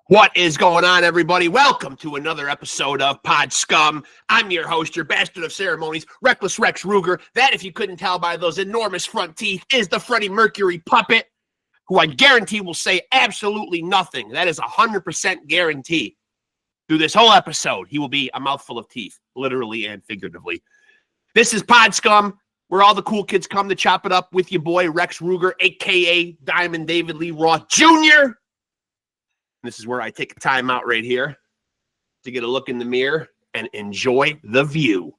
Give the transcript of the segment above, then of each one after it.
What is going on, everybody? Welcome to another episode of Pod Scum. I'm your host, your bastard of ceremonies, Reckless Rexx Ruger. That, if you couldn't tell by those enormous front teeth, is the Freddie Mercury puppet, who I guarantee will say absolutely nothing. That is 100% guarantee. Through this whole episode, he will be a mouthful of teeth, literally and figuratively. This is Pod Scum, where all the cool kids come to chop it up with your boy, Rexx Ruger, a.k.a. Diamond David Lee Roth Jr., This is where I take a time out right here to get a look in the mirror and enjoy the view.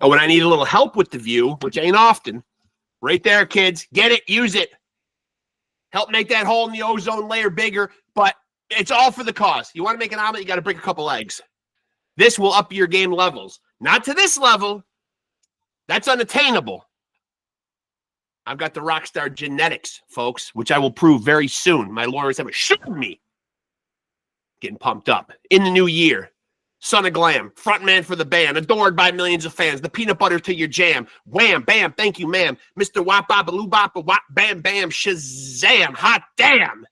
And when I need a little help with the view, which ain't often, right there, kids, get it, use it. Help make that hole in the ozone layer bigger, but it's all for the cause. You want to make an omelet, you got to break a couple eggs. This will up your game levels. Not to this level. That's unattainable. I've got the rock star genetics, folks, which I will prove very soon. My lawyers have assured me. Getting pumped up. In the new year, son of glam, frontman for the band, adored by millions of fans, the peanut butter to your jam. Wham, bam, thank you, ma'am. Mr. Wop, bop, baloo, bop, wop, bam, bam, shazam, hot damn.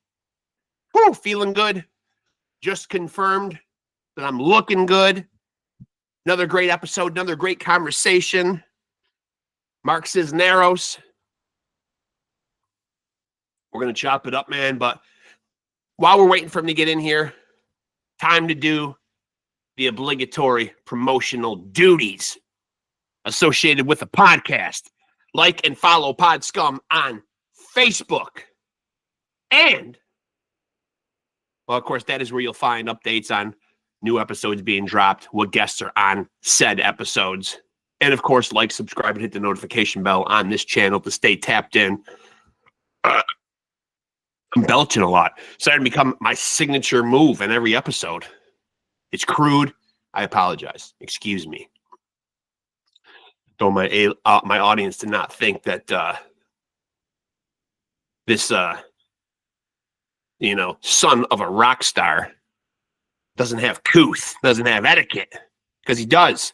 Whew, feeling good. Just confirmed that I'm looking good. Another great episode, another great conversation. Mark CISNEROS. We're going to chop it up, man. But while we're waiting for him to get in here, time to do the obligatory promotional duties associated with the podcast. Like and follow Pod Scum on Facebook. And, well, of course, that is where you'll find updates on new episodes being dropped, what guests are on said episodes. And, of course, like, subscribe, and hit the notification bell on this channel to stay tapped in. I'm belching a lot. Starting to become my signature move in every episode. It's crude. I apologize. Excuse me. Don't my audience to not think that this son of a rock star doesn't have couth, doesn't have etiquette, because he does.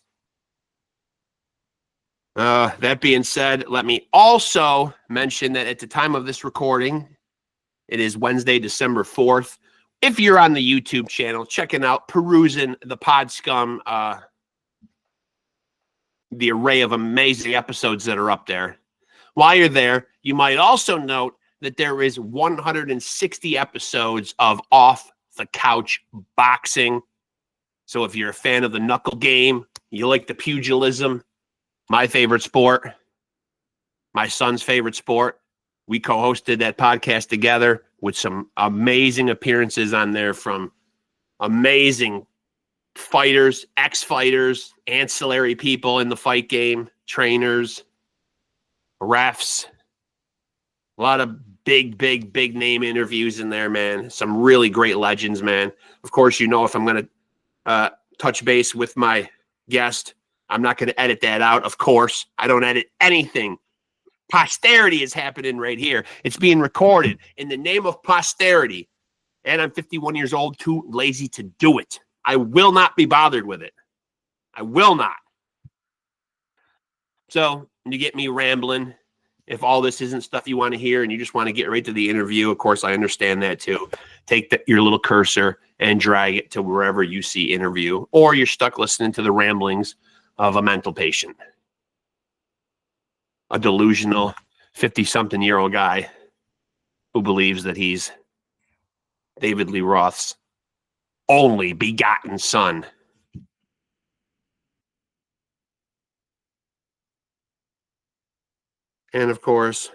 That being said, let me also mention that at the time of this recording, it is Wednesday, December 4th. If you're on the YouTube channel, checking out, perusing the Pod Scum, the array of amazing episodes that are up there. While you're there, you might also note that there is 160 episodes of Off the Couch Boxing. So if you're a fan of the knuckle game, you like the pugilism, my favorite sport, my son's favorite sport, we co-hosted that podcast together with some amazing appearances on there from amazing fighters, ex-fighters, ancillary people in the fight game, trainers, refs. A lot of big name interviews in there, man. Some really great legends, man. Of course, you know, if I'm going to touch base with my guest, I'm not going to edit that out, of course. I don't edit anything. Posterity is happening right here. It's being recorded in the name of posterity. And I'm 51 years old, too lazy to do it. I will not be bothered with it. I will not. So you get me rambling. If all this isn't stuff you want to hear and you just want to get right to the interview, of course, I understand that too. Take your little cursor and drag it to wherever you see interview, or you're stuck listening to the ramblings of a mental patient. A delusional 50-something-year-old guy who believes that he's David Lee Roth's only begotten son. And, of course,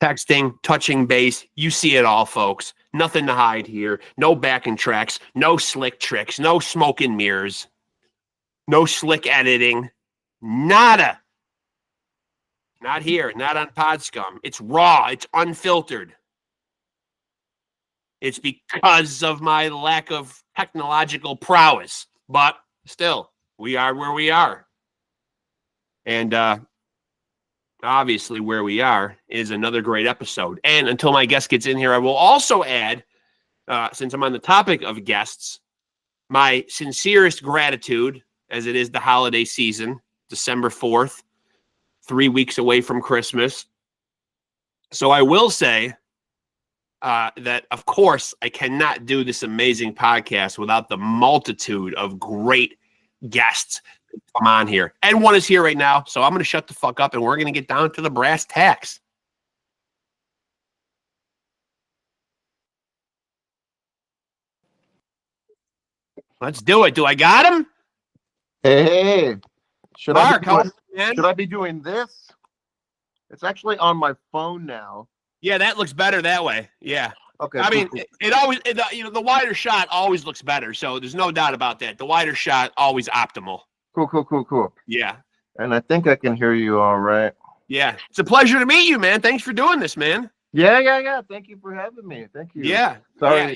texting, touching base, you see it all, folks. Nothing to hide here. No backing tracks, no slick tricks, no smoke and mirrors, no slick editing. Nada. Not here. Not on Pod Scum. It's raw. It's unfiltered. It's because of my lack of technological prowess. But still, we are where we are. And obviously where we are is another great episode. And until my guest gets in here, I will also add, since I'm on the topic of guests, my sincerest gratitude, as it is the holiday season, December 4th, 3 weeks away from Christmas. So I will say that, of course, I cannot do this amazing podcast without the multitude of great guests that come on here. And one is here right now, so I'm going to shut the fuck up, and we're going to get down to the brass tacks. Let's do it. Do I got him? Hey, should Mark, I be doing this? It's actually on my phone now. Yeah, that looks better that way. Yeah. Okay. I mean, it always, the wider shot always looks better. So there's no doubt about that. The wider shot, always optimal. Cool. Yeah. And I think I can hear you all right. Yeah. It's a pleasure to meet you, man. Thanks for doing this, man. Yeah. Thank you for having me. Thank you. Yeah. Sorry,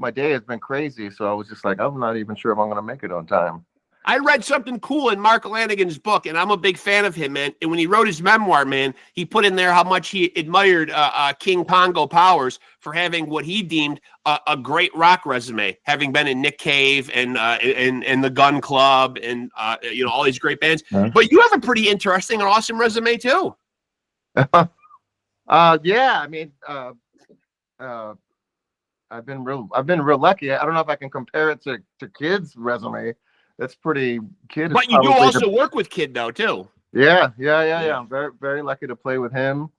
my day has been crazy, so I was just like, I'm not even sure if I'm going to make it on time. I read something cool in Mark Lanigan's book, and I'm a big fan of him, man. And when he wrote his memoir, man, he put in there how much he admired King Congo Powers for having what he deemed a great rock resume, having been in Nick Cave and the Gun Club and all these great bands. Mm-hmm. But you have a pretty interesting and awesome resume too. Yeah, I mean, I've been real lucky. I don't know if I can compare it to Kid's resume. That's pretty. Kid, but you do also work with Kid though too. Yeah. I'm very, very lucky to play with him,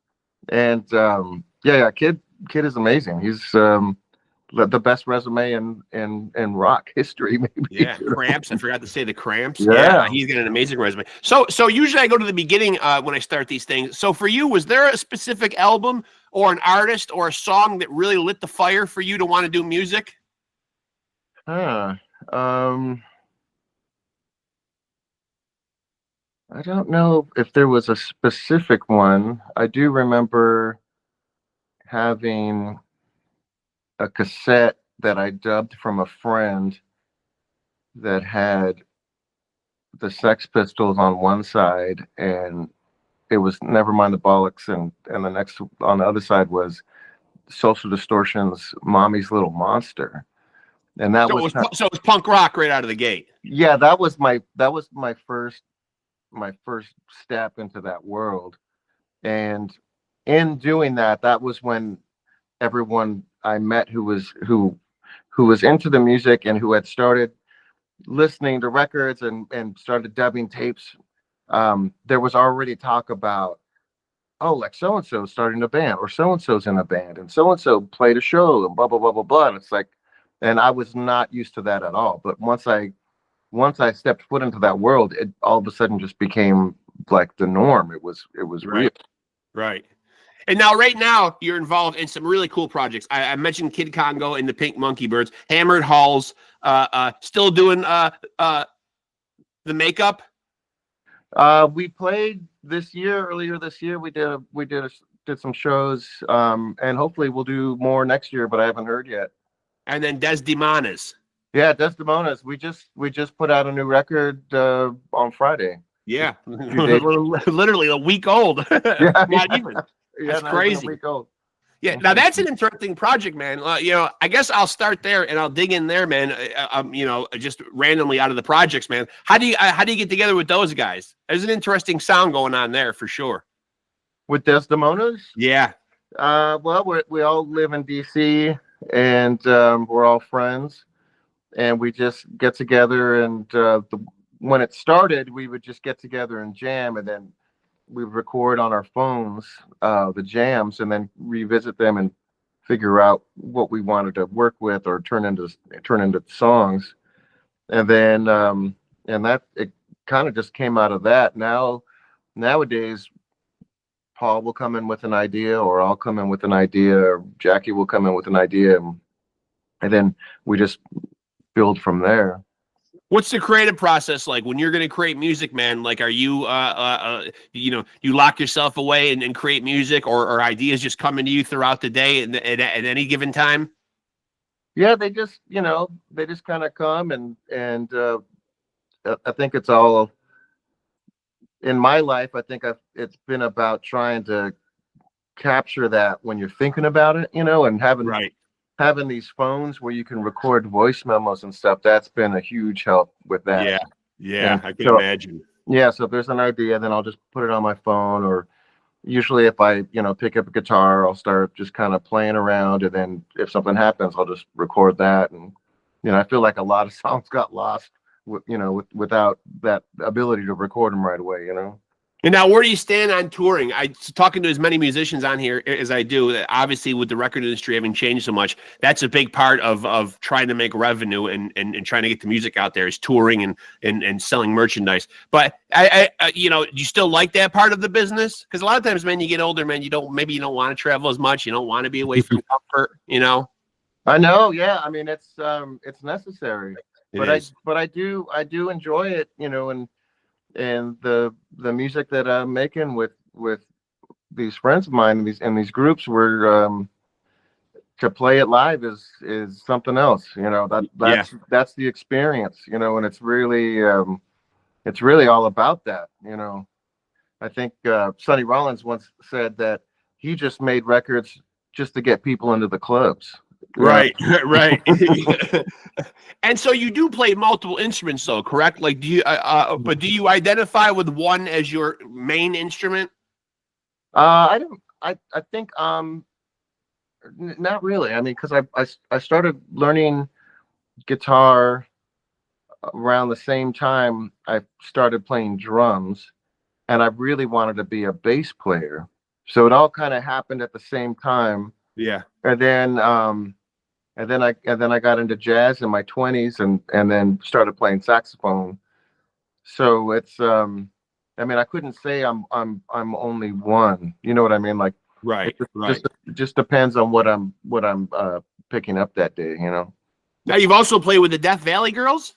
and Kid is amazing. He's the best resume in rock history, maybe. Yeah, Cramps. I forgot to say the Cramps. Yeah, he's got an amazing resume. So usually I go to the beginning when I start these things. So for you, was there a specific album or an artist or a song that really lit the fire for you to want to do music? I don't know if there was a specific one. I do remember having a cassette that I dubbed from a friend that had the Sex Pistols on one side, and it was Nevermind the Bollocks, and the next on the other side was Social Distortion's Mommy's Little Monster. And that so it was punk rock right out of the gate. Yeah, that was my first step into that world. And in doing that was when everyone I met who was into the music and who had started listening to records and started dubbing tapes, there was already talk about, oh, like so-and-so starting a band, or so-and-so's in a band, and so-and-so played a show, and blah, blah, blah, blah, blah. And it's like, and I was not used to that at all. But once I stepped foot into that world, it all of a sudden just became like the norm. It was real. Right. And right now you're involved in some really cool projects. I mentioned Kid Congo and the Pink Monkey Birds, Hammered Hulls, still doing the makeup. We played earlier this year. We did some shows, and hopefully we'll do more next year, but I haven't heard yet. And then DEMONAS. Yeah, DEMONAS. We just put out a new record on Friday. Yeah, literally a week old. Yeah, not even. That's crazy. A week old. Yeah, now that's an interesting project, man. I guess I'll start there and I'll dig in there, man. Just randomly out of the projects, man. How do you get together with those guys? There's an interesting sound going on there for sure. With DEMONAS? Yeah. Well, we all live in DC, and we're all friends, and we just get together. And when it started, we would just get together and jam, and then we would record on our phones the jams, and then revisit them and figure out what we wanted to work with or turn into songs. And then and that it kind of just came out of that. Nowadays, Paul will come in with an idea, or I'll come in with an idea, or Jackie will come in with an idea, and then we just build from there. What's the creative process like when you're going to create music, man? Like, are you, you lock yourself away and create music, or ideas just coming to you throughout the day at any given time? Yeah, they just kind of come, and I think it's all in my life. I think it's been about trying to capture that when you're thinking about it, and having these phones where you can record voice memos and stuff. That's been a huge help with that. Yeah, I can imagine. Yeah, so if there's an idea, then I'll just put it on my phone, or usually if I, pick up a guitar, I'll start just kind of playing around, and then if something happens, I'll just record that. And I feel like a lot of songs got lost without that ability to record them right away. And now, where do you stand on touring? I talking to as many musicians on here as I do. Obviously, with the record industry having changed so much, that's a big part of trying to make revenue and trying to get the music out there is touring and selling merchandise. But do you still like that part of the business? Because a lot of times, man, you get older, man, you don't want to travel as much. You don't want to be away from comfort. I know, yeah. I mean, it's necessary, It but I do enjoy it, and the music that I'm making with these friends of mine in these groups, where to play it live is something else. That's the experience, and it's really all about that. I think Sonny Rollins once said that he just made records just to get people into the clubs. Right, right. And so you do play multiple instruments, though, correct? Like, do you? But do you identify with one as your main instrument? I don't. I think not really. I mean, because I started learning guitar around the same time I started playing drums, and I really wanted to be a bass player. So it all kind of happened at the same time. Yeah. And then I got into jazz in my 20s, and then started playing saxophone. So it's I mean, I couldn't say I'm only one. You know what I mean? Like, Right. it just depends on what I'm picking up that day. Now you've also played with the Death Valley Girls.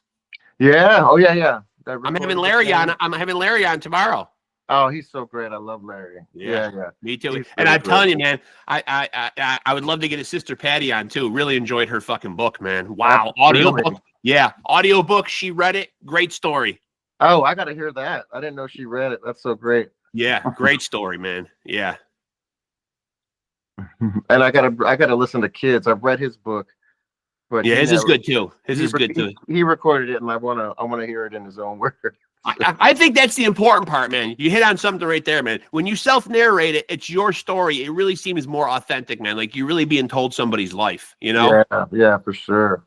Yeah. Oh yeah. I'm having Larry on. I'm having Larry on tomorrow. Oh, he's so great. I love Larry. Yeah. Me too. He's and really I'm great. telling you, man, I would love to get his sister Patty on too. Really enjoyed her fucking book, man. Wow. Really? Audiobook. Yeah. Audiobook. She read it. Great story. Oh, I got to hear that. I didn't know she read it. That's so great. Yeah. Great story, man. Yeah. And I gotta listen to Kids. I've read his book, but Yeah, his is good too. His is good too. He recorded it, and I wanna hear it in his own words. I think that's the important part, man. You hit on something right there, man. When you self-narrate it, it's your story. It really seems more authentic, man. Like you're really being told somebody's life, Yeah, for sure.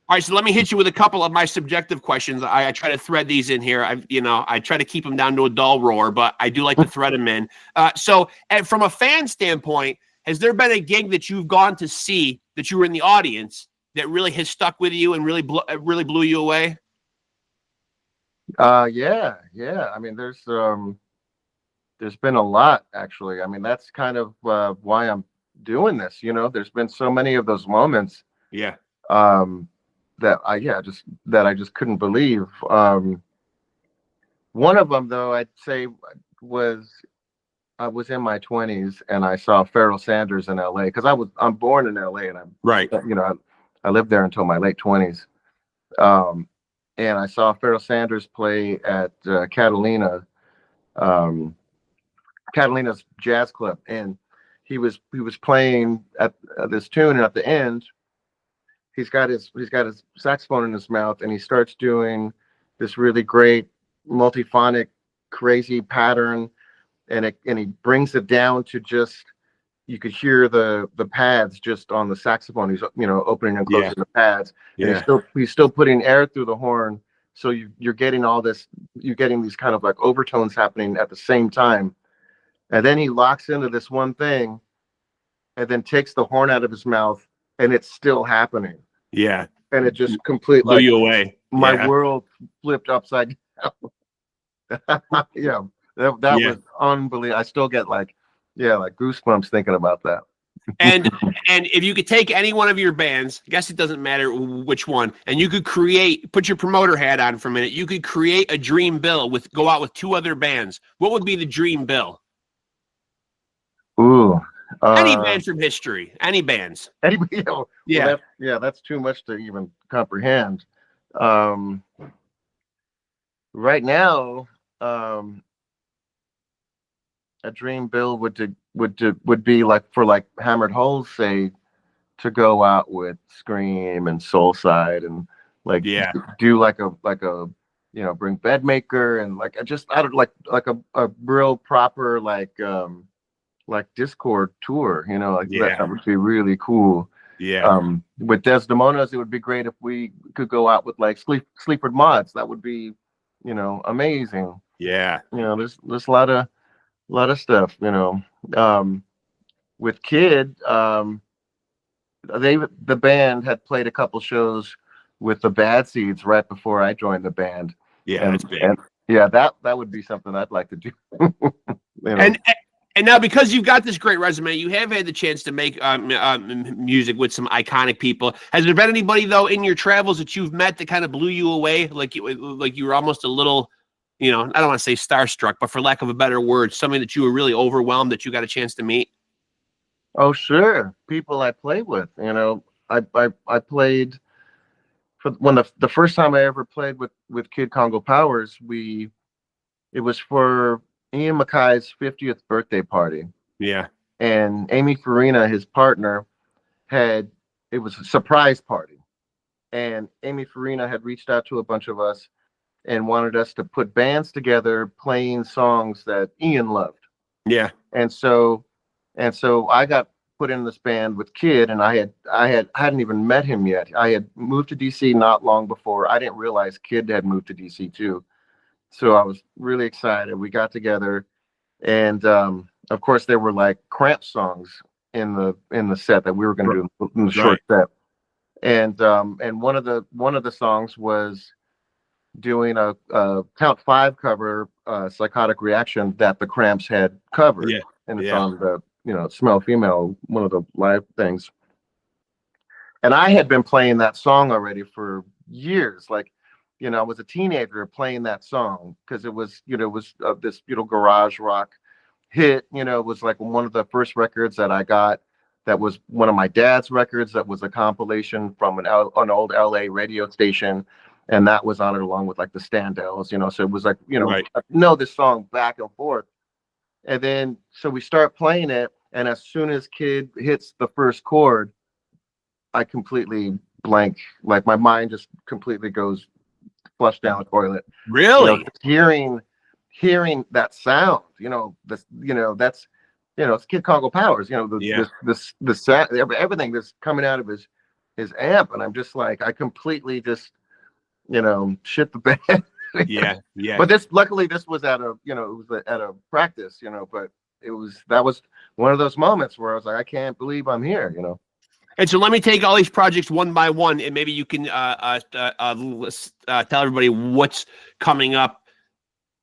All right, so let me hit you with a couple of my subjective questions. I try to thread these in here. I try to keep them down to a dull roar, but I do like to thread them in. So from a fan standpoint, has there been a gig that you've gone to see that you were in the audience that really has stuck with you and really blew you away? Yeah. I mean, there's been a lot, actually. I mean, that's kind of why I'm doing this. There's been so many of those moments. Yeah. That I just couldn't believe. One of them, though, I'd say was I was in my 20s and I saw Pharoah Sanders in LA, because I'm born in LA, and I lived there until my late 20s. And I saw Pharoah Sanders play at Catalina's jazz club, and he was playing at this tune, and at the end, he's got his saxophone in his mouth, and he starts doing this really great multiphonic, crazy pattern, and he brings it down to just, you could hear the pads just on the saxophone. He's opening and closing the pads. Yeah. And he's still putting air through the horn, so you're getting all this. You're getting these kind of like overtones happening at the same time, and then he locks into this one thing, and then takes the horn out of his mouth, and it's still happening. Yeah. And it just completely blew you away. My world flipped upside down. Yeah, that was unbelievable. I still get like goosebumps thinking about that. And if you could take any one of your bands, I guess it doesn't matter which one, and you could put your promoter hat on for a minute, you could create a dream bill go out with two other bands. What would be the dream bill? Ooh. Any band from history, any bands. Anybody, yeah. Well, that's too much to even comprehend. Right now, a dream bill would be like, for like Hammered Holes, say, to go out with Scream and Soulside, and like do like a bring bed maker and like I don't like a real proper like Discord tour, like Yeah. that would be really cool. Yeah. With Desdemonas, it would be great if we could go out with like Sleaford Mods. That would be, amazing. Yeah. There's a lot of stuff, with Kid, the band had played a couple shows with the Bad Seeds right before I joined the band. Yeah, and, that's big. and yeah, that would be something I'd like to do. And now, because you've got this great resume, you have had the chance to make music with some iconic people. Has there been anybody though in your travels that you've met that kind of blew you away, like you were almost a little, I don't want to say starstruck, but for lack of a better word, something that you were really overwhelmed that you got a chance to meet? Oh, sure. People I played with, I played for when the first time I ever played with Kid Congo Powers, it was for Ian MacKay's 50th birthday party. Yeah. And Amy Farina, his partner, it was a surprise party. And Amy Farina had reached out to a bunch of us and wanted us to put bands together playing songs that Ian loved. Yeah. And so I got put in this band with Kid, and I hadn't even met him yet. I had moved to DC not long before. I didn't realize Kid had moved to DC too. So I was really excited. We got together, and of course there were like Cramp songs in the set that we were going to do in the short set. And one of the songs was doing a Count 5 cover, Psychotic Reaction, that the Cramps had covered. Yeah. And it's on the Smell Female, one of the live things. And I had been playing that song already for years. Like, I was a teenager playing that song because it was this garage rock hit. It was like one of the first records that I got. That was one of my dad's records. That was a compilation from an old LA radio station, and that was on it along with like the Standells. So it was like Right. I know this song back and forth. And then so we start playing it, and as soon as Kid hits the first chord, I completely blank. Like my mind just completely goes flush down the toilet. Really? Hearing that sound, that's it's Kid Congo Powers, the sound, everything that's coming out of his amp, and I'm just like, I completely just shit the bed. Yeah. But luckily this was at a at a practice, but that was one of those moments where I was like, I can't believe I'm here. And so let me take all these projects one by one, and maybe you can tell everybody what's coming up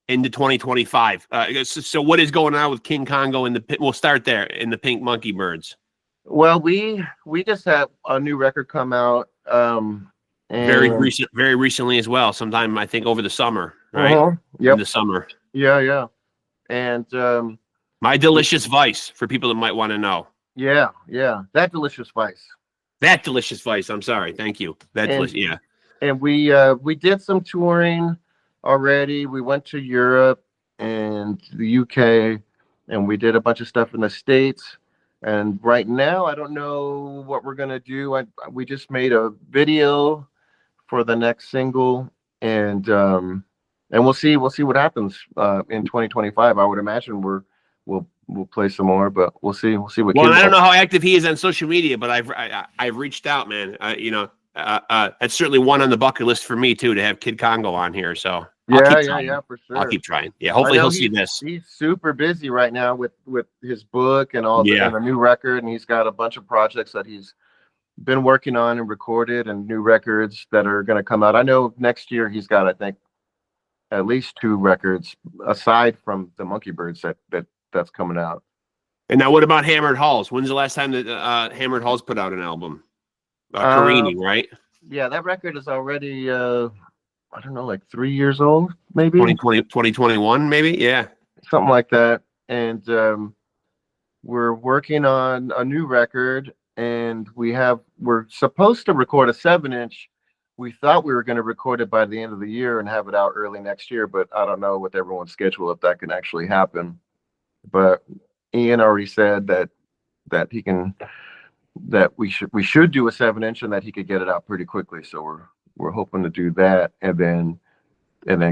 into 2025. So what is going on with King Congo we'll start there, in the Pink Monkey Birds? Well, we just had a new record come out. Very recently as well. Sometime I think over the summer, right? Yep. In the summer. Yeah. And My Delicious Vice, for people that might want to know. Yeah. That Delicious Vice. That Delicious Vice. I'm sorry. Thank you. Yeah. And we did some touring already. We went to Europe and the UK, and we did a bunch of stuff in the States. And right now, I don't know what we're gonna do. We just made a video for the next single, and we'll see what happens in 2025. I would imagine we'll play some more, but we'll see what. Well, I don't know how active he is on social media, but I've reached out, man. That's certainly one on the bucket list for me too, to have Kid Congo on here. So yeah, for sure. I'll keep trying. Yeah, hopefully he'll see this. He's super busy right now with his book and all and the new record, and he's got a bunch of projects that he's been working on and recorded, and new records that are going to come out. I know next year he's got, I think, at least 2 records aside from the Monkey Birds that's coming out. And now, what about Hammered Halls? When's the last time that Hammered Halls put out an album? Carini, right? Yeah, that record is already I don't know, like 3 years old, maybe 2021, maybe. Yeah, something like that. And we're working on a new record, and we're supposed to record a 7-inch. We thought we were going to record it by the end of the year and have it out early next year, but I don't know with everyone's schedule if that can actually happen. But Ian already said that we should do a 7-inch, and that he could get it out pretty quickly. So we're hoping to do that, and then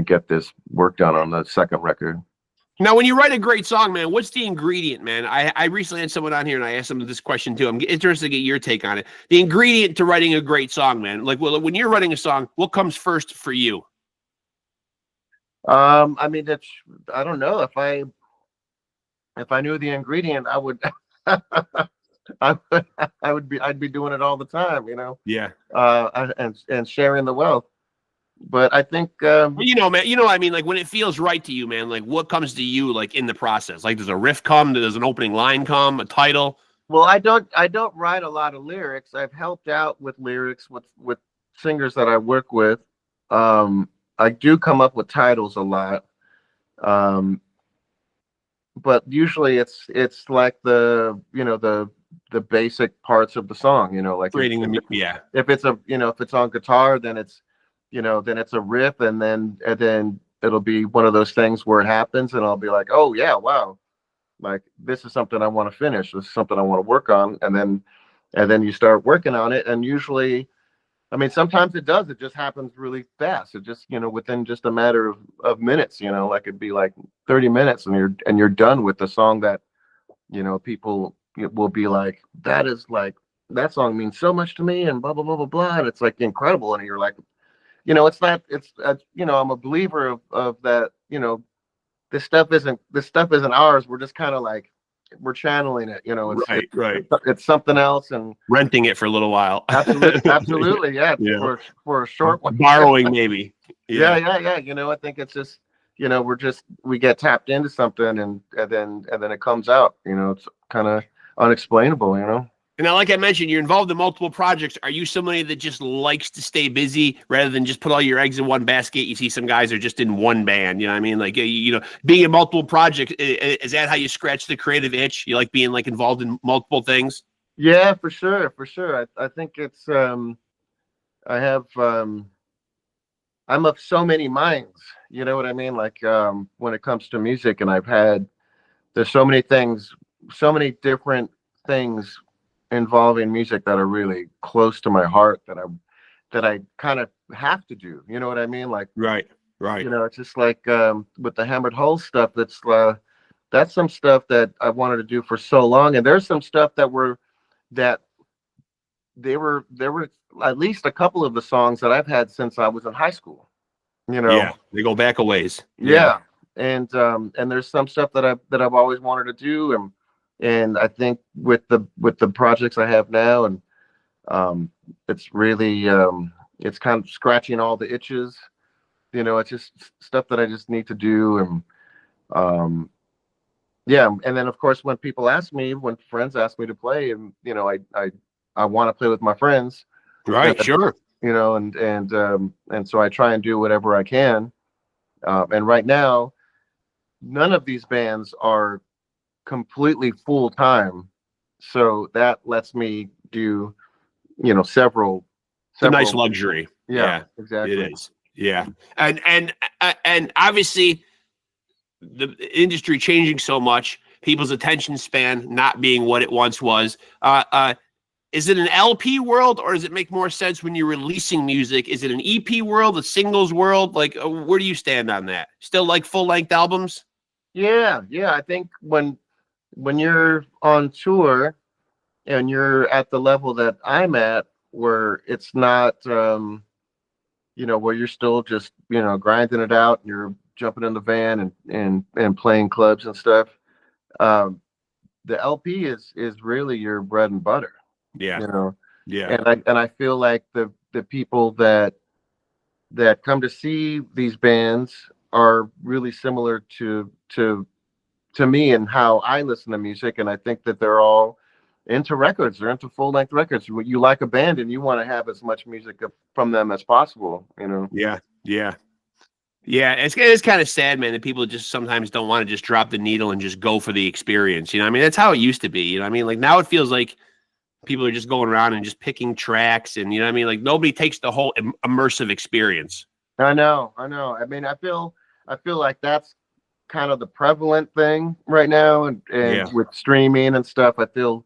get this work done on the second record. Now, when you write a great song, man, what's the ingredient, man? I recently had someone on here and I asked them this question too. I'm interested to get your take on it. The ingredient to writing a great song, man. Like, well, when you're writing a song, what comes first for you? I mean, I don't know. If I knew the ingredient, I would I'd be doing it all the time, you know. Yeah. And sharing the wealth. But I think well, you know, man, you know what I mean? Like when it feels right to you, man, like what comes to you like in the process? Like does a riff come? Does an opening line come? A title? Well, I don't write a lot of lyrics. I've helped out with lyrics with singers that I work with. I do come up with titles a lot. But usually it's like the basic parts of the song, you know, like if it's on guitar, then it's a riff, and then it'll be one of those things where it happens and I'll be like, oh yeah, wow, like this is something I want to finish, this is something I want to work on, and then you start working on it, and usually, I mean, sometimes it just happens really fast. It just, within just a matter of minutes, like it'd be like 30 minutes and you're done with the song that, people will be like, that song means so much to me and blah, blah, blah, blah, blah. And it's like incredible. And you're like, I'm a believer of that, this stuff isn't ours. We're just kind of like, we're channeling it, right. It's something else, and renting it for a little while. absolutely, yeah. For a short one, borrowing maybe. Yeah. I think it's just, we get tapped into something, and then it comes out. It's kind of unexplainable. And now, like I mentioned, you're involved in multiple projects. Are you somebody that just likes to stay busy rather than just put all your eggs in one basket? You see some guys are just in one band. You know what I mean? Like, being in multiple projects, is that how you scratch the creative itch? You like being like involved in multiple things? Yeah, for sure. I think it's, I'm of so many minds, you know what I mean? Like, when it comes to music, and there's so many things, so many different things involving music that are really close to my heart that I kind of have to do, you know what I mean? Like, right. It's just like, with the Hammered Hole stuff, that's some stuff that I wanted to do for so long. And there's some stuff there were at least a couple of the songs that I've had since I was in high school, Yeah, they go back a ways. Yeah. And there's some stuff that I've always wanted to do, and I think with the projects I have now, and it's really it's kind of scratching all the itches. It's just stuff that I just need to do, and and then of course when friends ask me to play, and I want to play with my friends, right? Sure. And so I try and do whatever I can, and right now none of these bands are completely full time, so that lets me do several. It's a nice luxury. Yeah, exactly. It is. Yeah, and obviously the industry changing so much, people's attention span not being what it once was. Is it an LP world, or does it make more sense when you're releasing music? Is it an EP world, a singles world? Like, where do you stand on that? Still like full length albums? Yeah. I think when you're on tour and you're at the level that I'm at, where it's not, where you're still just, grinding it out, and you're jumping in the van and playing clubs and stuff. The LP is really your bread and butter. Yeah. Yeah. And I feel like the people that come to see these bands are really similar to me and how I listen to music, and I think that they're all into records. They're into full-length records. You like a band and you want to have as much music from them as possible, Yeah. It's kind of sad, man, that people just sometimes don't want to just drop the needle and just go for the experience. I mean, that's how it used to be. I mean, like now it feels like people are just going around and just picking tracks, and like nobody takes the whole immersive experience. I know. I mean, I feel like that's kind of the prevalent thing right now, and with streaming and stuff, I feel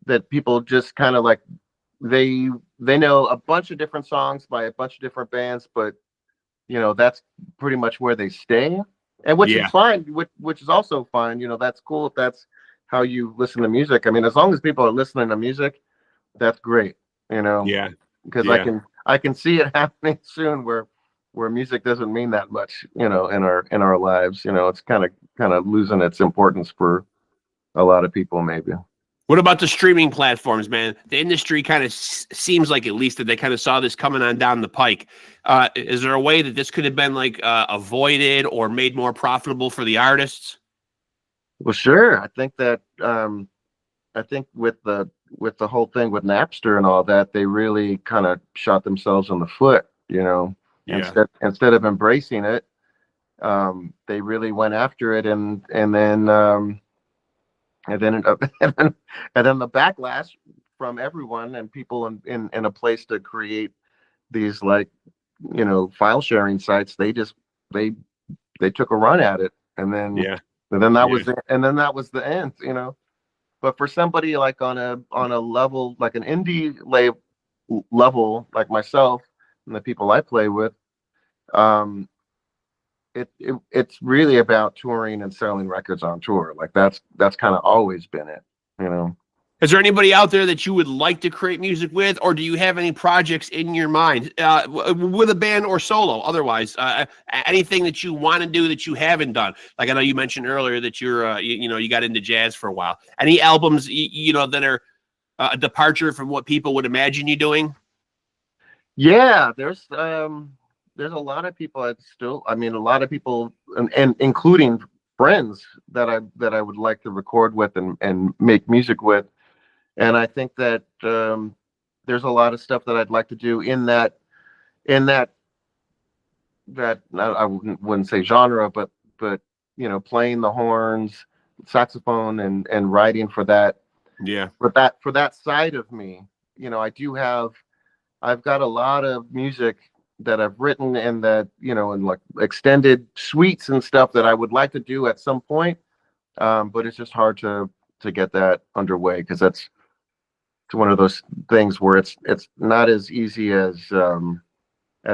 that people just kind of like they know a bunch of different songs by a bunch of different bands, but that's pretty much where they stay, and which is Yeah. fine, which is also fine. That's cool if that's how you listen to music. I mean, as long as people are listening to music, that's great. Yeah. Because Yeah. I can see it happening soon where music doesn't mean that much, in our lives. It's kind of losing its importance for a lot of people, maybe. What about the streaming platforms, man? The industry kind of seems like, at least, that they kind of saw this coming on down the pike. Is there a way that this could have been like avoided or made more profitable for the artists? Well, sure. I think with the whole thing with Napster and all that, they really kind of shot themselves in the foot. Yeah. Instead of embracing it, they really went after it, and then and then and then the backlash from everyone and people in a place to create these, like, file sharing sites. They took a run at it, and then Yeah. that Yeah. was that was the end. But for somebody like on a level, like an indie level, like myself and the people I play with, um it's really about touring and selling records on tour. Like, that's kind of always been it, you know. Is there anybody out there that you would like to create music with, or do you have any projects in your mind with a band or solo? Otherwise, anything that you want to do that you haven't done? Like, I know you mentioned earlier that you got into jazz for a while. Any albums that are a departure from what people would imagine you doing? Yeah, there's a lot of people a lot of people, and including friends that I would like to record with and make music with. And I think that there's a lot of stuff that I'd like to do in that I wouldn't say genre, but playing the horns, saxophone, and writing for that Yeah. side of me. I've got a lot of music that I've written, and that, and like extended suites and stuff that I would like to do at some point. But it's just hard to get that underway, because it's one of those things where it's not as easy as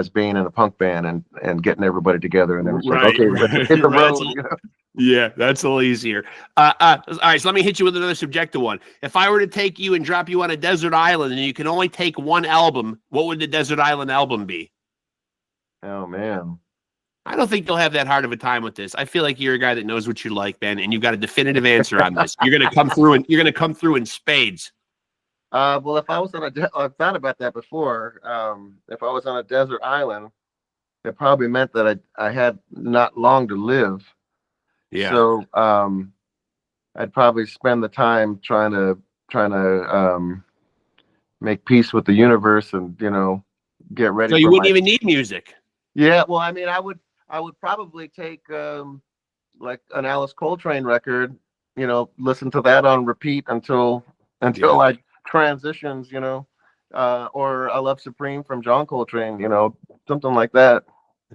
being in a punk band and getting everybody together, and then it's like, Right. okay, let's hit the road. Yeah, that's a little easier. All right, so let me hit you with another subjective one. If I were to take you and drop you on a desert island and you can only take one album, what would the desert island album be? Oh, man. I don't think you'll have that hard of a time with this. I feel like you're a guy that knows what you like, man, and you've got a definitive answer on this. You're gonna come through in spades. Well, if I was I've thought about that before. If I was on a desert island, it probably meant that I had not long to live. Yeah. So I'd probably spend the time trying to make peace with the universe, and get ready. So you wouldn't even need music. Yeah, well, I mean, I would probably take like an Alice Coltrane record, listen to that on repeat until I transitions, or I Love Supreme from John Coltrane, something like that.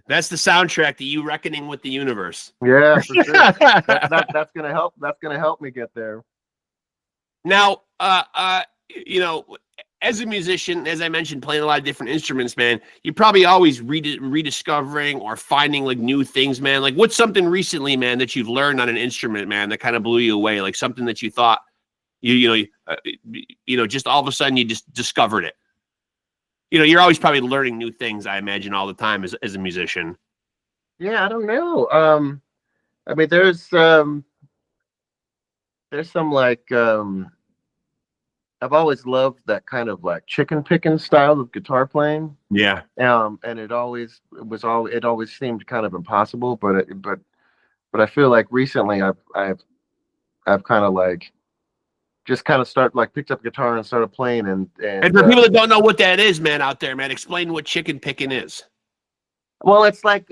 That's the soundtrack to you reckoning with the universe. Yeah, for sure. That's gonna help. That's gonna help me get there. Now, as a musician, as I mentioned, playing a lot of different instruments, man, you're probably always rediscovering or finding like new things, man. Like, what's something recently, man, that you've learned on an instrument, man, that kind of blew you away? Like something that you thought just all of a sudden you just discovered it. You're always probably learning new things, I imagine, all the time as a musician. Yeah, I don't know. I mean, there's some, like, I've always loved that kind of like chicken picking style of guitar playing. Yeah. And it always seemed kind of impossible, but I feel like recently I've kind of like just kind of picked up guitar and started playing, and for people that don't know what that is, man, out there, man, explain what chicken picking is. Well, it's like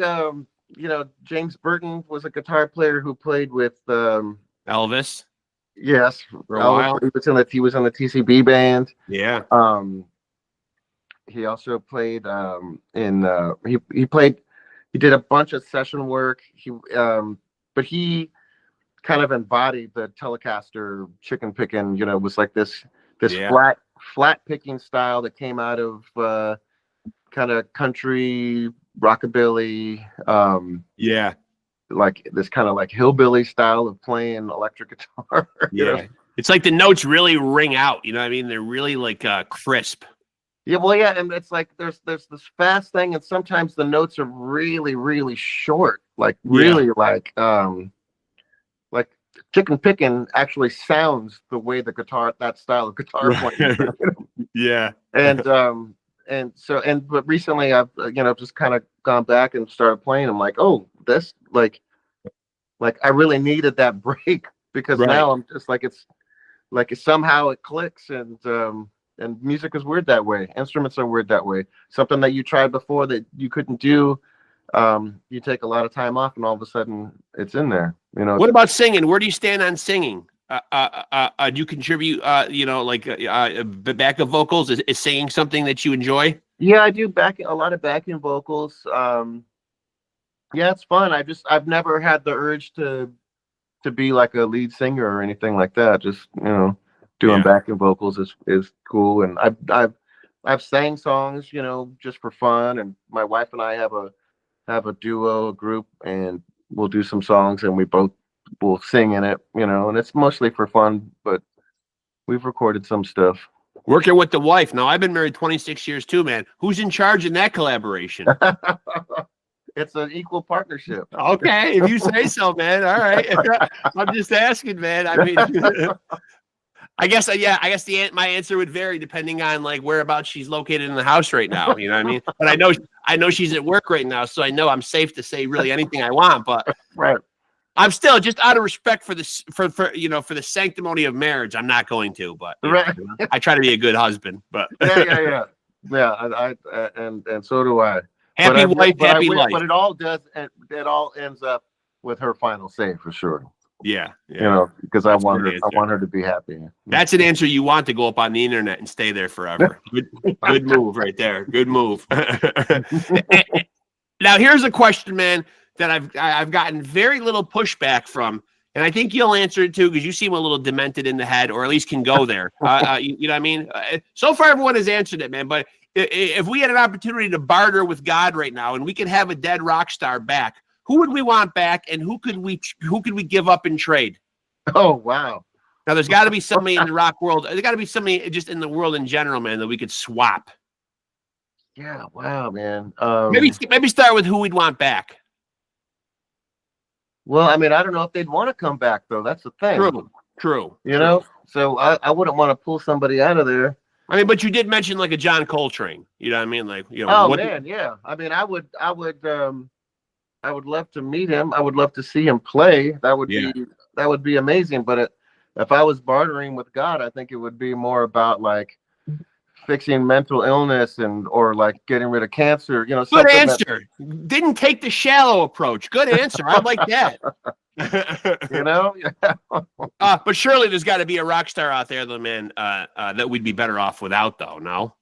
James Burton was a guitar player who played with Elvis. Yes, for a while. He was in the TCB band. Yeah. He also played he did a bunch of session work. But he kind of embodied the Telecaster chicken picking. Was like this flat picking style that came out of kind of country rockabilly, Yeah. like this kind of like hillbilly style of playing electric guitar. Yeah. It's like the notes really ring out. You know what I mean? They're really like crisp. Yeah, well, yeah, and it's like there's this fast thing, and sometimes the notes are really, really short, like really like chicken picking actually sounds the way the guitar, that style of guitar playing. Yeah. And so but recently I've just kind of gone back and started playing. I'm like, oh, this like I really needed that break because Right. now I'm just like it's somehow it clicks, and music is weird that way. Instruments are weird that way. Something that you tried before that you couldn't do, you take a lot of time off, and all of a sudden it's in there. What about singing? Where do you stand on singing? Do you contribute? Backup vocals? Is singing something that you enjoy? Yeah, I do a lot of backing vocals. Yeah, it's fun. I've never had the urge to be like a lead singer or anything like that. Just doing backing vocals is cool. And I've sang songs, just for fun. And my wife and I have a duo, a group, and we'll do some songs, and we both will sing in it, and it's mostly for fun, but we've recorded some stuff. Working with the wife. Now, I've been married 26 years too, man. Who's in charge in that collaboration? It's an equal partnership. Okay, if you say so, man. All right. I'm just asking, man. I mean, I guess my answer would vary depending on like whereabouts she's located in the house right now. You know what I mean? But I know she's at work right now, so I know I'm safe to say really anything I want. But right. I'm still, just out of respect for this, for the sanctimony of marriage, I'm not going to. But right. I try to be a good husband. But yeah. I and so do I. Happy wife, happy life. But it all ends up with her final say for sure. Yeah. Because I want her to be happy. That's an answer you want to go up on the internet and stay there forever. Good move right there. Good move. Now here's a question, man, that I've gotten very little pushback from, and I think you'll answer it too because you seem a little demented in the head, or at least can go there. You know what I mean? So far, everyone has answered it, man. But if we had an opportunity to barter with God right now, and we could have a dead rock star back, who would we want back, and who could we give up and trade? Oh, wow. Now, there's got to be somebody in the rock world. There's got to be somebody just in the world in general, man, that we could swap. Yeah, wow, man. Maybe start with who we'd want back. Well, I mean, I don't know if they'd want to come back, though. That's the thing. True. So I wouldn't want to pull somebody out of there. I mean, but you did mention like a John Coltrane. You know what I mean? Like, man, yeah. I mean, I would love to meet him. I would love to see him play. That would be amazing. But if I was bartering with God, I think it would be more about like fixing mental illness or like getting rid of cancer. Good answer. Didn't take the shallow approach. Good answer. I like that. But surely there's got to be a rock star out there, though, man, that we'd be better off without, though. No.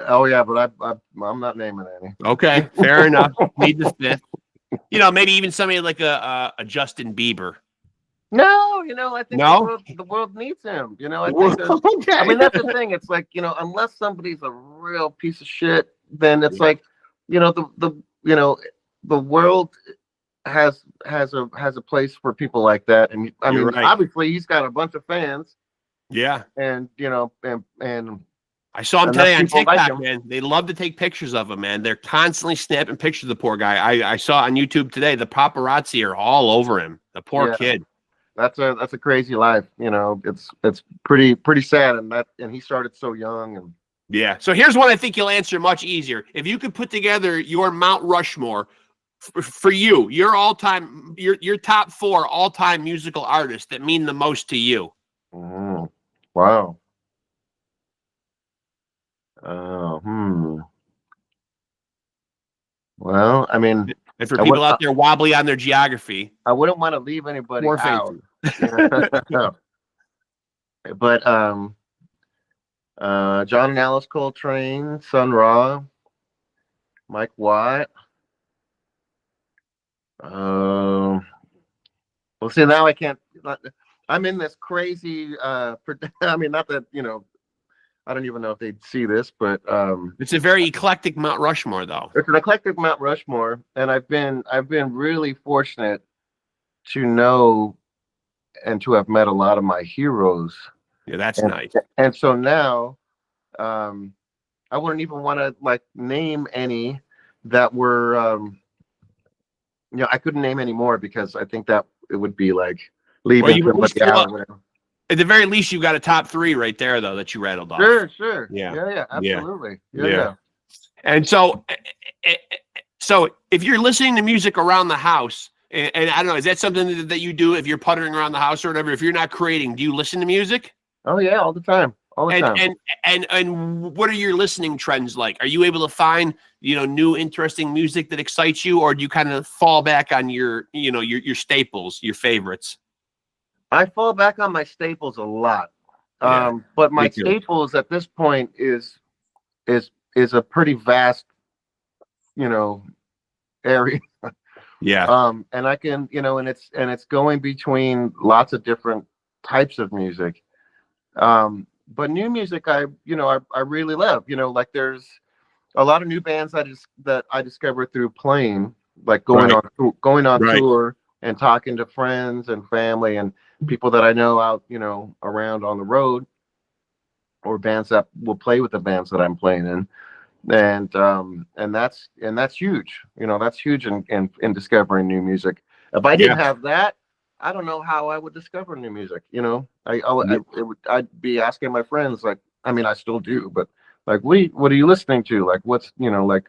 Oh yeah, but I'm not naming any. Okay, fair enough. Need the fifth. Maybe even somebody like a Justin Bieber. No, I think the world needs him. I mean, that's the thing. It's like, unless somebody's a real piece of shit, then it's like, the world has a place for people like that. And I mean, obviously he's got a bunch of fans. Yeah. And and I saw him today on TikTok, man. They love to take pictures of him, man. They're constantly snapping pictures of the poor guy. I saw on YouTube today, the paparazzi are all over him. The poor kid. That's a crazy life. It's pretty sad. And he started so young. And yeah. So here's one I think you'll answer much easier. If you could put together your Mount Rushmore for you, your top 4 all-time musical artists that mean the most to you. Wow. Well, I mean, and for people out there wobbly on their geography, I wouldn't want to leave anybody out. But John and Alice Coltrane, Sun Ra, Mike Watt. Well, see, now I can't. I'm in this crazy. I mean, not that I don't even know if they'd see this, but It's a very eclectic Mount Rushmore, though. it's an eclectic Mount Rushmore, and I've been really fortunate to know and to have met a lot of my heroes. Yeah, that's And, nice. and so now, I wouldn't even want to like name any that were, I couldn't name any more because I think that it would be like leaving somebody out or whatever. At the very least, you got a top 3 right there, though, that you rattled off. Sure. Yeah, absolutely. Yeah. And so if you're listening to music around the house, and I don't know, is that something that you do if you're puttering around the house or whatever? If you're not creating, do you listen to music? Oh yeah, all the time. And what are your listening trends like? Are you able to find, new interesting music that excites you, or do you kind of fall back on your staples, your favorites? I fall back on my staples a lot. Yeah, but my staples at this point is a pretty vast, area. Yeah. And I can, and it's going between lots of different types of music. But new music, I really love, like there's a lot of new bands that I discovered through playing, like going on tour and talking to friends and family and people that I know out, around on the road, or bands that will play with the bands that I'm playing in. And that's huge. That's huge in discovering new music. If I didn't have that, I don't know how I would discover new music. I'd be asking my friends, like, I mean, I still do, but like, what are you listening to? Like, what's, like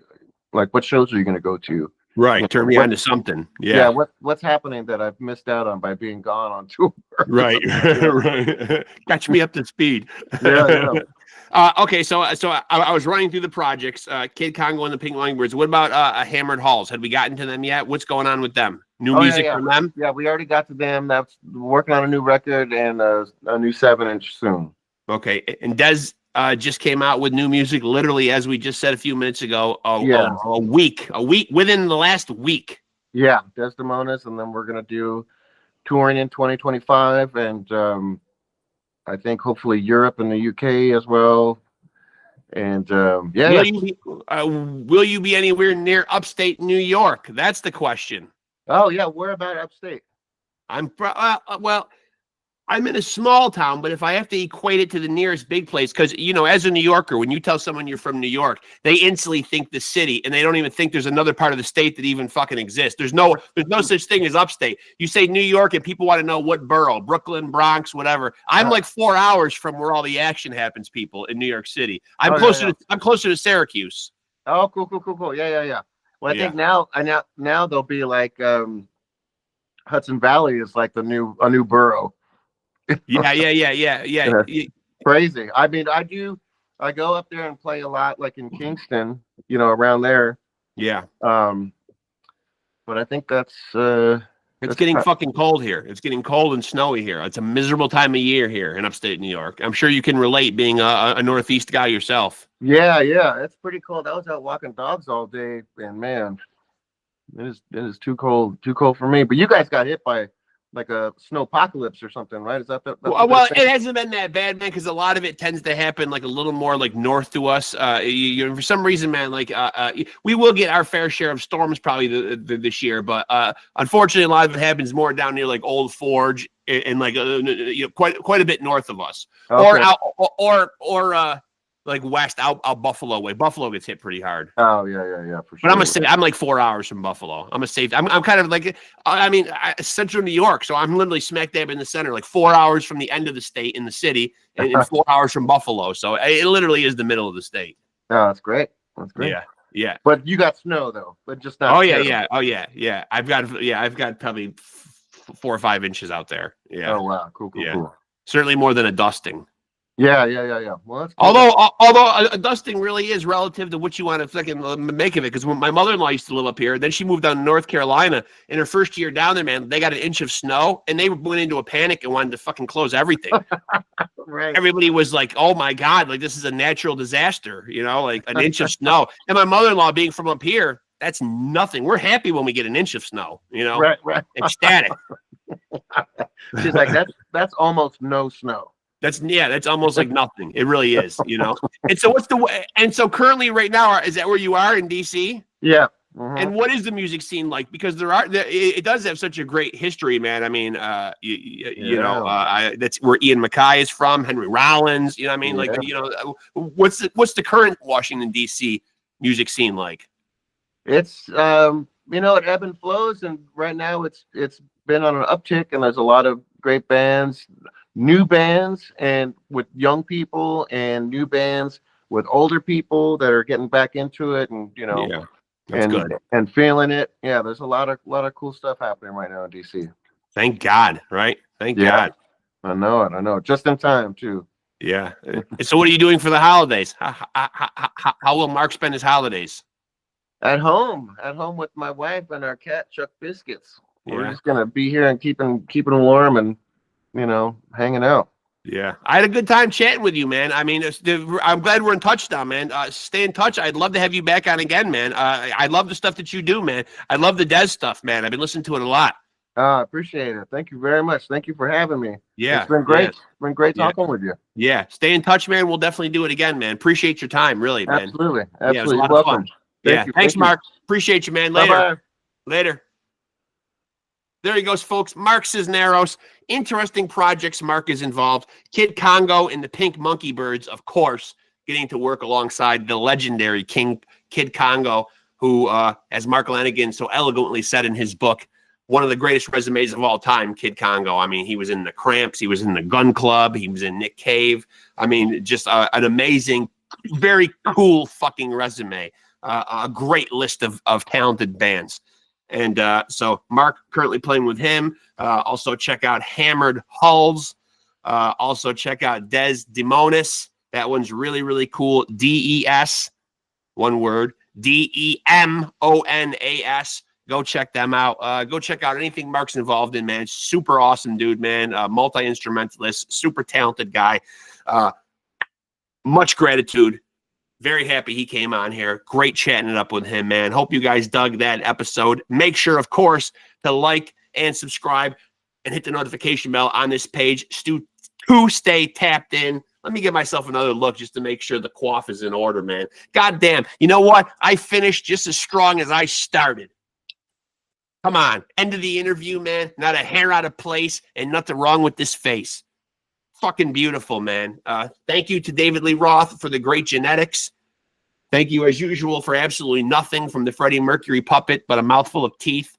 what shows are you going to go to? Right. Turn me on to something. Yeah. What's happening that I've missed out on by being gone on tour? Right. Right. Catch me up to speed. Yeah. Okay. So I was running through the projects, Kid Congo and the Pink Longbirds. What about Hammered Halls? Had we gotten to them yet? What's going on with them? New music from them? Yeah, we already got to them. That's working on a new record and a new 7-inch soon. Okay. And Des just came out with new music, literally, as we just said a few minutes ago, a week within the last week. Yeah, Des DEMONAS, and then we're gonna do touring in 2025, and I think hopefully Europe and the UK as well. And will you be anywhere near upstate New York? That's the question. Oh yeah, where about upstate? I'm in a small town, but if I have to equate it to the nearest big place, because, as a New Yorker, when you tell someone you're from New York, they instantly think the city, and they don't even think there's another part of the state that even fucking exists. There's no such thing as upstate. You say New York, and people want to know what borough, Brooklyn, Bronx, whatever. I'm like 4 hours from where all the action happens, people, in New York City. I'm closer to Syracuse. Oh, cool. Yeah. Well, I think now they'll be like Hudson Valley is like a new borough. Yeah. Crazy. I mean, I go up there and play a lot, like in Kingston, around there. Yeah. But I think that's it's getting fucking cold here. It's getting cold and snowy here. It's a miserable time of year here in upstate New York. I'm sure you can relate, being a Northeast guy yourself. Yeah, it's pretty cold. I was out walking dogs all day, and man, it is too cold for me. But you guys got hit by like a snowpocalypse or something, right? Is that well, it hasn't been that bad, man, because a lot of it tends to happen like a little more like north to us. For some reason, man, like we will get our fair share of storms probably this year, but unfortunately, a lot of it happens more down near like Old Forge and like quite a bit north of us, okay. or like west out Buffalo way. Buffalo gets hit pretty hard. Oh yeah, for sure. But I'm like 4 hours from Buffalo. I'm kind of like, central New York, so I'm literally smack dab in the center, like 4 hours from the end of the state in the city, and 4 hours from Buffalo. So it literally is the middle of the state. Oh, that's great. Yeah. But you got snow though, but just not. Oh yeah. I've got probably 4 or 5 inches out there. Yeah. Oh wow, cool. Certainly more than a dusting. Yeah. Well, that's cool. Although a dusting really is relative to what you want to fucking make of it. Because when my mother-in-law used to live up here, then she moved down to North Carolina. In her first year down there, man, they got an inch of snow, and they went into a panic and wanted to fucking close everything. Right. Everybody was like, "Oh my god, like this is a natural disaster," like an inch of snow. And my mother-in-law, being from up here, that's nothing. We're happy when we get an inch of snow. Right. Ecstatic. She's like, that's almost no snow. That's almost like nothing. It really is, you know. And so so currently right now, is that where you are in DC? Yeah. And what is the music scene like? Because it does have such a great history, man. I mean, that's where Ian MacKaye is from, Henry Rollins. You know what I mean? Like, what's the current Washington D.C. music scene like? It's it ebb and flows, and right now it's been on an uptick, and there's a lot of great bands, new bands, and with young people, and new bands with older people that are getting back into it, and That's good. And feeling it. Yeah, there's a lot of cool stuff happening right now in DC. Thank God, right? Thank God. I know. Just in time too. Yeah. So what are you doing for the holidays? How will Mark spend his holidays? At home with my wife and our cat Chuck Biscuits. We're just gonna be here and keeping warm and hanging out. Yeah, I had a good time chatting with you, man. I mean, I'm glad we're in touch now, man. Stay in touch. I'd love to have you back on again, man. I love the stuff that you do, man. I love the Des stuff, man. I've been listening to it a lot. I appreciate it. Thank you very much. Thank you for having me. Yeah, it's been great. Yeah. It's been great talking with you. Yeah, stay in touch, man. We'll definitely do it again, man. Appreciate your time, really, man. Absolutely. Yeah, it was a lot of fun. Thanks, Mark. Appreciate you, man. Later. Bye-bye. Later. There he goes, folks. Mark CISNEROS. Interesting projects Mark is involved. Kid Congo and the Pink Monkey Birds, of course, getting to work alongside the legendary Kid Congo, who, as Mark Lanigan so eloquently said in his book, one of the greatest resumes of all time, Kid Congo. I mean, he was in the Cramps. He was in the Gun Club. He was in Nick Cave. I mean, just an amazing, very cool fucking resume. A great list of talented bands. And so Mark currently playing with him. Also check out Hammered Hulls. Also check out DEMONAS. That one's really, really cool. DES, one word. DEMONAS. Go check them out. Go check out anything Mark's involved in, man. Super awesome dude, man. Multi-instrumentalist, super talented guy. Much gratitude. Very happy he came on here. Great chatting it up with him, man. Hope you guys dug that episode. Make sure, of course, to like and subscribe and hit the notification bell on this page to stay tapped in. Let me give myself another look just to make sure the quaff is in order, man. God damn. You know what? I finished just as strong as I started. Come on. End of the interview, man. Not a hair out of place and nothing wrong with this face. Fucking beautiful, man. Thank you to David Lee Roth for the great genetics. Thank you, as usual, for absolutely nothing from the Freddie Mercury puppet, but a mouthful of teeth,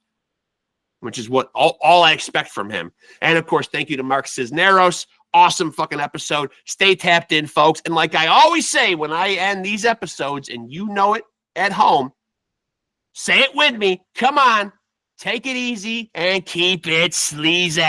which is what all I expect from him. And, of course, thank you to Mark CISNEROS. Awesome fucking episode. Stay tapped in, folks. And like I always say when I end these episodes, and you know it at home, say it with me. Come on. Take it easy and keep it sleazy.